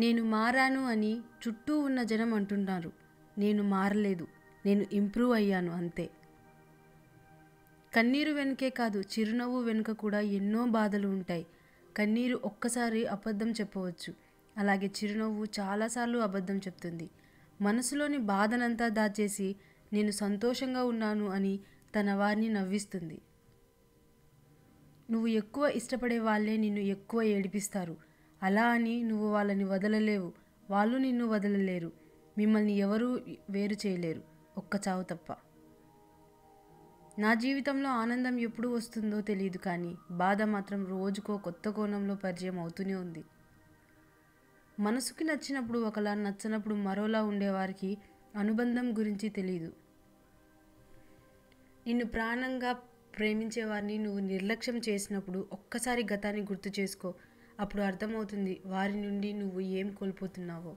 నేను మారాను అని చుట్టూ ఉన్న జనం అంటున్నారు. నేను మారలేదు, నేను ఇంప్రూవ్ అయ్యాను అంతే. కన్నీరు వెనుకే కాదు, చిరునవ్వు వెనుక కూడా ఎన్నో బాధలు ఉంటాయి. కన్నీరు ఒక్కసారి అబద్ధం చెప్పవచ్చు, అలాగే చిరునవ్వు చాలాసార్లు అబద్ధం చెప్తుంది. మనసులోని బాధనంతా దాచేసి నేను సంతోషంగా ఉన్నాను అని తన వారిని నవ్విస్తుంది. నువ్వు ఎక్కువ ఇష్టపడే వాళ్ళే నిన్ను ఎక్కువ ఏడిపిస్తారు. అలా అని నువ్వు వాళ్ళని వదలలేవు, వాళ్ళు నిన్ను వదలలేరు. మిమ్మల్ని ఎవరూ వేరు చేయలేరు, ఒక్క చావు తప్ప. నా జీవితంలో ఆనందం ఎప్పుడు వస్తుందో తెలియదు, కానీ బాధ మాత్రం రోజుకో కొత్త కోణంలో పరిచయం అవుతూనే ఉంది. మనసుకి నచ్చినప్పుడు ఒకలా, నచ్చనప్పుడు మరోలా ఉండేవారికి అనుబంధం గురించి తెలియదు. నిన్ను ప్రాణంగా ప్రేమించేవారిని నువ్వు నిర్లక్ష్యం చేసినప్పుడు ఒక్కసారి గతాన్ని గుర్తు చేసుకో. అప్పుడు అర్థమవుతుంది వారి నుండి నువ్వు ఏం కోల్పోతున్నావో.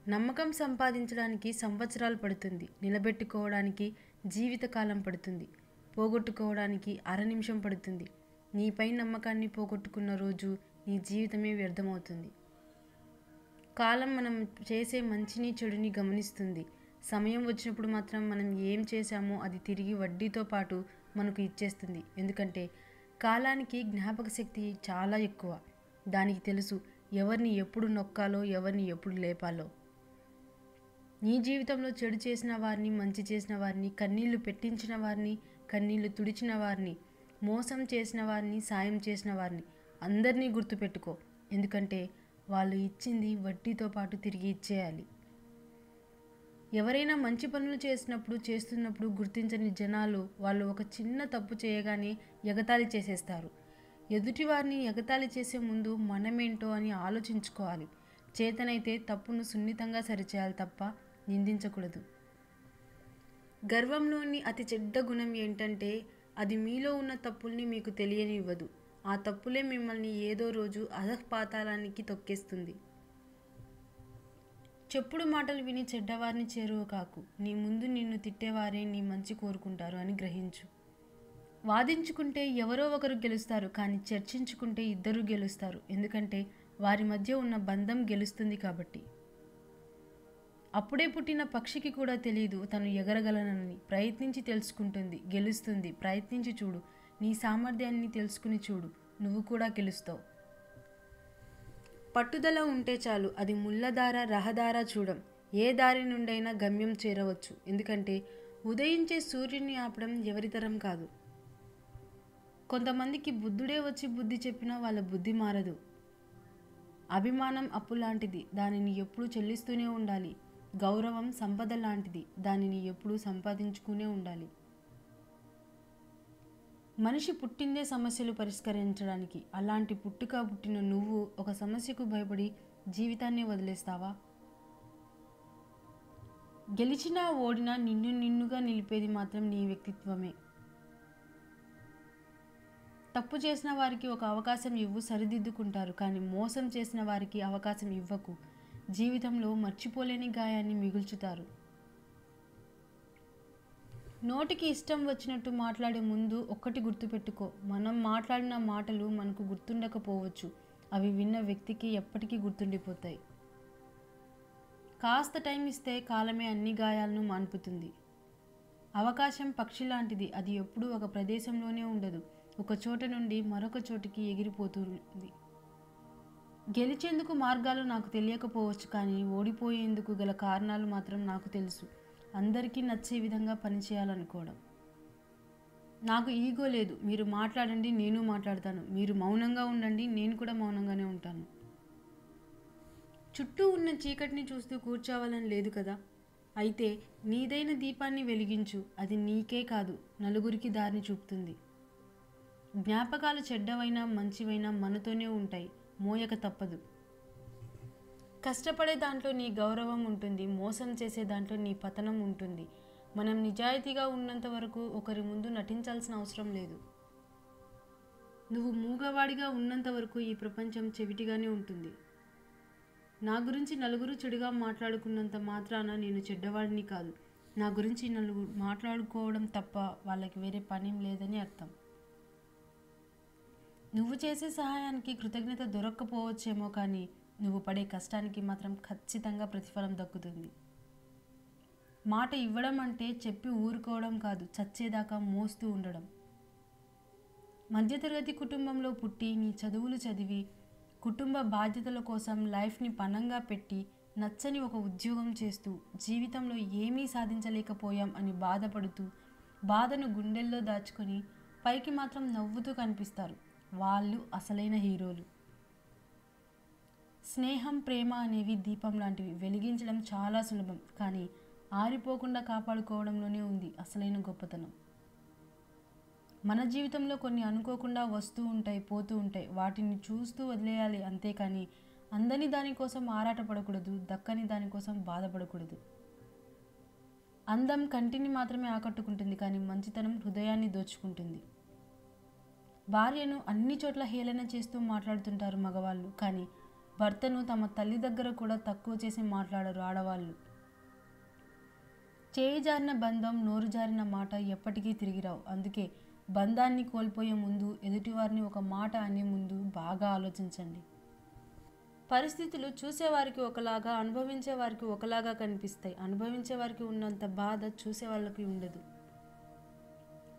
నమ్మకం సంపాదించడానికి సంవత్సరాలు పడుతుంది, నిలబెట్టుకోవడానికి జీవితకాలం పడుతుంది, పోగొట్టుకోవడానికి అర నిమిషం పడుతుంది. నీపై నమ్మకాన్ని పోగొట్టుకున్న రోజు నీ జీవితమే వ్యర్థమవుతుంది. కాలం మనం చేసే మంచిని చెడుని గమనిస్తుంది. సమయం వచ్చినప్పుడు మాత్రం మనం ఏం చేశామో అది తిరిగి వడ్డీతో పాటు మనకు ఇచ్చేస్తుంది. ఎందుకంటే కాలానికి జ్ఞాపక శక్తి చాలా ఎక్కువ. దానికి తెలుసు ఎవరిని ఎప్పుడు నొక్కాలో, ఎవరిని ఎప్పుడు లేపాలో. నీ జీవితంలో చెడు చేసిన వారిని, మంచి చేసిన వారిని, కన్నీళ్లు పెట్టించిన వారిని, కన్నీళ్లు తుడిచిన వారిని, మోసం చేసిన వారిని, సాయం చేసిన వారిని అందరినీ గుర్తుపెట్టుకో. ఎందుకంటే వాళ్ళు ఇచ్చింది వడ్డీతో పాటు తిరిగి ఇచ్చేయాలి. ఎవరైనా మంచి పనులు చేస్తున్నప్పుడు గుర్తించని జనాలు వాళ్ళు ఒక చిన్న తప్పు చేయగానే ఎగతాళి చేసేస్తారు. ఎదుటి వారిని ఎగతాళి చేసే ముందు మనమేంటో అని ఆలోచించుకోవాలి. చేతనైతే తప్పును సున్నితంగా సరిచేయాలి తప్ప నిందించకూడదు. గర్వంలోని అతి చెడ్డ గుణం ఏంటంటే అది మీలో ఉన్న తప్పుల్ని మీకు తెలియనివ్వదు. ఆ తప్పులే మిమ్మల్ని ఏదో రోజు అధఃపాతాళానికి తొక్కేస్తుంది. చెప్పుడు మాటలు విని చెడ్డవారిని చేరువ కాకు. నీ ముందు నిన్ను తిట్టేవారే నీ మంచి కోరుకుంటారు అని గ్రహించు. వాదించుకుంటే ఎవరో ఒకరు గెలుస్తారు, కానీ చర్చించుకుంటే ఇద్దరు గెలుస్తారు. ఎందుకంటే వారి మధ్య ఉన్న బంధం గెలుస్తుంది కాబట్టి. అప్పుడే పుట్టిన పక్షికి కూడా తెలియదు తను ఎగరగలనని. ప్రయత్నించి తెలుసుకుంటుంది, గెలుస్తుంది. ప్రయత్నించి చూడు, నీ సామర్థ్యాన్ని తెలుసుకుని చూడు, నువ్వు కూడా గెలుస్తావు. పట్టుదల ఉంటే చాలు, అది ముళ్ళదార రహదార చూడం. ఏ దారి నుండైనా గమ్యం చేరవచ్చు. ఎందుకంటే ఉదయించే సూర్యుని ఆపడం ఎవరితరం కాదు. కొంతమందికి బుద్ధుడే వచ్చి బుద్ధి చెప్పినా వాళ్ళ బుద్ధి మారదు. అభిమానం అప్పు లాంటిది, దానిని ఎప్పుడూ చెల్లిస్తూనే ఉండాలి. గౌరవం సంపద లాంటిది, దానిని ఎప్పుడూ సంపాదించుకునే ఉండాలి. మనిషి పుట్టిందే సమస్యలు పరిష్కరించడానికి. అలాంటి పుట్టిన నువ్వు ఒక సమస్యకు భయపడి జీవితాన్ని వదిలేస్తావా? గెలిచినా ఓడినా నిన్నుగా నిలిపేది మాత్రం నీ వ్యక్తిత్వమే. తప్పు చేసిన వారికి ఒక అవకాశం ఇవ్వు, సరిదిద్దుకుంటారు. కానీ మోసం చేసిన వారికి అవకాశం ఇవ్వకు. జీవితంలో మర్చిపోలేని గాయాన్ని మిగుల్చుతారు. నోటికి ఇష్టం వచ్చినట్టు మాట్లాడే ముందు ఒక్కటి గుర్తుపెట్టుకో, మనం మాట్లాడిన మాటలు మనకు గుర్తుండకపోవచ్చు, అవి విన్న వ్యక్తికి ఎప్పటికీ గుర్తుండిపోతాయి. కాస్త టైం ఇస్తే కాలమే అన్ని గాయాలను మాన్పుతుంది. అవకాశం పక్షి లాంటిది, అది ఎప్పుడూ ఒక ప్రదేశంలోనే ఉండదు, ఒక చోట నుండి మరొక చోటికి ఎగిరిపోతుంది. గెలిచేందుకు మార్గాలు నాకు తెలియకపోవచ్చు, కానీ ఓడిపోయేందుకు గల కారణాలు మాత్రం నాకు తెలుసు. అందరికీ నచ్చే విధంగా పనిచేయాలనుకోవడం. నాకు ఈగో లేదు, మీరు మాట్లాడండి, నేను మాట్లాడతాను. మీరు మౌనంగా ఉండండి, నేను కూడా మౌనంగానే ఉంటాను. చుట్టూ ఉన్న చీకటిని చూస్తూ కూర్చోవాలని లేదు కదా. అయితే నీదైన దీపాన్ని వెలిగించు. అది నీకే కాదు, నలుగురికి దారిని చూపుతుంది. జ్ఞాపకాలు చెడ్డవైనా మంచివైనా మనతోనే ఉంటాయి, మోయక తప్పదు. కష్టపడే దాంట్లో నీ గౌరవం ఉంటుంది, మోసం చేసే దాంట్లో నీ పతనం ఉంటుంది. మనం నిజాయితీగా ఉన్నంత వరకు ఒకరి ముందు నటించాల్సిన అవసరం లేదు. నువ్వు మూగవాడిగా ఉన్నంత వరకు ఈ ప్రపంచం చెవిటిగానే ఉంటుంది. నా గురించి నలుగురు చెడుగా మాట్లాడుకున్నంత మాత్రాన నేను చెడ్డవాడిని కాదు. నా గురించి నలుగురు మాట్లాడుకోవడం తప్ప వాళ్ళకి వేరే పనేం లేదని అర్థం. నువ్వు చేసే సహాయానికి కృతజ్ఞత దొరక్కపోవచ్చేమో, కానీ నువ్వు పడే కష్టానికి మాత్రం ఖచ్చితంగా ప్రతిఫలం దక్కుతుంది. మాట ఇవ్వడం అంటే చెప్పి ఊరుకోవడం కాదు, చచ్చేదాకా మోస్తూ ఉండడం. మధ్యతరగతి కుటుంబంలో పుట్టి నీ చదువులు చదివి కుటుంబ బాధ్యతల కోసం లైఫ్ని పణంగా పెట్టి నచ్చని ఒక ఉద్యోగం చేస్తూ జీవితంలో ఏమీ సాధించలేకపోయాం అని బాధపడుతూ బాధను గుండెల్లో దాచుకొని పైకి మాత్రం నవ్వుతూ కనిపిస్తారు. వాళ్ళు అసలైన హీరోలు. స్నేహం, ప్రేమ అనేవి దీపం లాంటివి. వెలిగించడం చాలా సులభం, కానీ ఆరిపోకుండా కాపాడుకోవడంలోనే ఉంది అసలైన గొప్పతనం. మన జీవితంలో కొన్ని అనుకోకుండా వస్తూ ఉంటాయి, పోతూ ఉంటాయి. వాటిని చూస్తూ వదిలేయాలి, అంతేకాని అందని దానికోసం ఆరాటపడకూడదు, దక్కని దానికోసం బాధపడకూడదు. అందం కంటిని మాత్రమే ఆకట్టుకుంటుంది, కానీ మంచితనం హృదయాన్ని దోచుకుంటుంది. భార్యను అన్ని చోట్ల హేళన చేస్తూ మాట్లాడుతుంటారు మగవాళ్ళు, కానీ భర్తను తమ తల్లి దగ్గర కూడా తక్కువ చేసి మాట్లాడరు ఆడవాళ్ళు. చేయి జారిన బంధం, నోరు జారిన మాట ఎప్పటికీ తిరిగిరావు. అందుకే బంధాన్ని కోల్పోయే ముందు, ఎదుటివారిని ఒక మాట అనే ముందు బాగా ఆలోచించండి. పరిస్థితులు చూసేవారికి ఒకలాగా, అనుభవించే వారికి ఒకలాగా కనిపిస్తాయి. అనుభవించే వారికి ఉన్నంత బాధ చూసే వాళ్ళకి ఉండదు.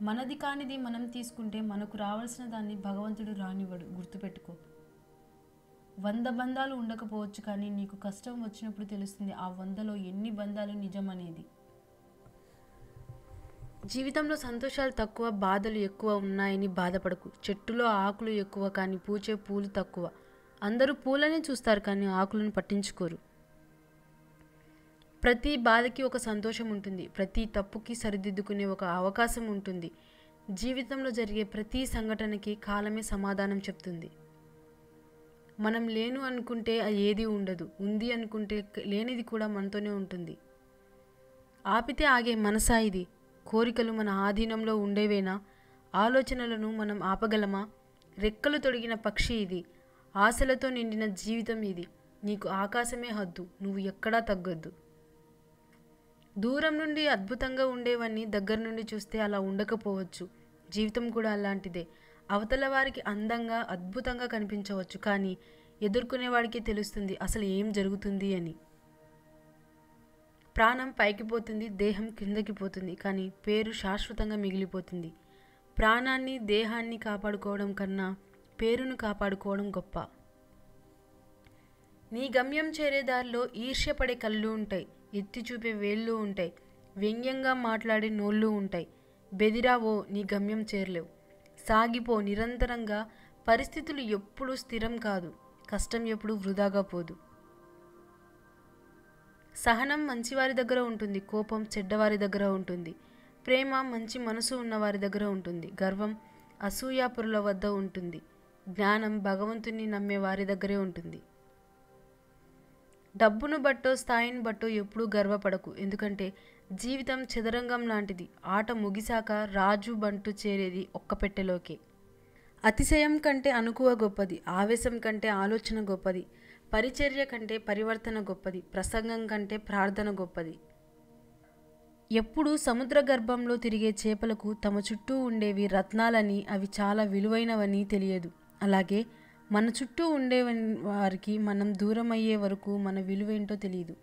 మనది కానిది మనం తీసుకుంటే మనకు రావాల్సిన దాన్ని భగవంతుడు రానివ్వడు, గుర్తుపెట్టుకో. 100 బంధాలు ఉండకపోవచ్చు, కానీ నీకు కష్టం వచ్చినప్పుడు తెలుస్తుంది ఆ 100లో ఎన్ని బంధాలు నిజమనేది. జీవితంలో సంతోషాలు తక్కువ, బాధలు ఎక్కువ ఉన్నాయని బాధపడకు. చెట్టులో ఆకులు ఎక్కువ, కానీ పూచే పూలు తక్కువ. అందరూ పూలనే చూస్తారు, కానీ ఆకులను పట్టించుకోరు. ప్రతి బాధకి ఒక సంతోషం ఉంటుంది. ప్రతి తప్పుకి సరిదిద్దుకునే ఒక అవకాశం ఉంటుంది. జీవితంలో జరిగే ప్రతి సంఘటనకి కాలమే సమాధానం చెప్తుంది. మనం లేను అనుకుంటే ఏది ఉండదు, ఉంది అనుకుంటే లేనిది కూడా మనతోనే ఉంటుంది. ఆపితే ఆగే మనసా ఇది? కోరికలు మన ఆధీనంలో ఉండేవేనా? ఆలోచనలను మనం ఆపగలమా? రెక్కలు తొడిగిన పక్షి ఇది. ఆశలతో నిండిన జీవితం ఇది. నీకు ఆకాశమే హద్దు, నువ్వు ఎక్కడా తగ్గొద్దు. దూరం నుండి అద్భుతంగా ఉండేవన్నీ దగ్గర నుండి చూస్తే అలా ఉండకపోవచ్చు. జీవితం కూడా అలాంటిదే. అవతల వారికి అందంగా, అద్భుతంగా కనిపించవచ్చు, కానీ ఎదుర్కొనేవాడికి తెలుస్తుంది అసలు ఏం జరుగుతుంది అని. ప్రాణం పైకి పోతుంది, దేహం కిందకి పోతుంది, కానీ పేరు శాశ్వతంగా మిగిలిపోతుంది. ప్రాణాన్ని, దేహాన్ని కాపాడుకోవడం కన్నా పేరును కాపాడుకోవడం గొప్ప. నీ గమ్యం చేరే దారిలో ఈర్ష్యపడే కళ్ళు ఉంటాయి, ఎత్తి చూపే వేళ్ళు ఉంటాయి, వ్యంగ్యంగా మాట్లాడే నోళ్ళు ఉంటాయి. బెదిరావో నీ గమ్యం చేరలేవు. సాగిపో నిరంతరంగా. పరిస్థితులు ఎప్పుడూ స్థిరం కాదు, కష్టం ఎప్పుడూ వృధాగా పోదు. సహనం మంచివారి దగ్గర ఉంటుంది, కోపం చెడ్డవారి దగ్గర ఉంటుంది. ప్రేమ మంచి మనసు ఉన్నవారి దగ్గర ఉంటుంది, గర్వం అసూయాపురుల వద్ద ఉంటుంది. జ్ఞానం భగవంతుని నమ్మే వారి దగ్గరే ఉంటుంది. డబ్బును బట్టో స్థాయిని బట్టో ఎప్పుడూ గర్వపడకు, ఎందుకంటే జీవితం చదరంగం లాంటిది. ఆట ముగిశాక రాజు బంటు చేరేది ఒక్క పెట్టెలోకే. అతిశయం కంటే అనుకువ గొప్పది, ఆవేశం కంటే ఆలోచన గొప్పది, పరిచర్య కంటే పరివర్తన గొప్పది, ప్రసంగం కంటే ప్రార్థన గొప్పది. ఎప్పుడూ సముద్ర గర్భంలో తిరిగే చేపలకు తమ చుట్టూ ఉండేవి రత్నాలని, అవి చాలా విలువైనవని తెలియదు. అలాగే మన చుట్టూ ఉండే వారికి మనం దూరం అయ్యే వరకు మన విలువేంటో తెలియదు.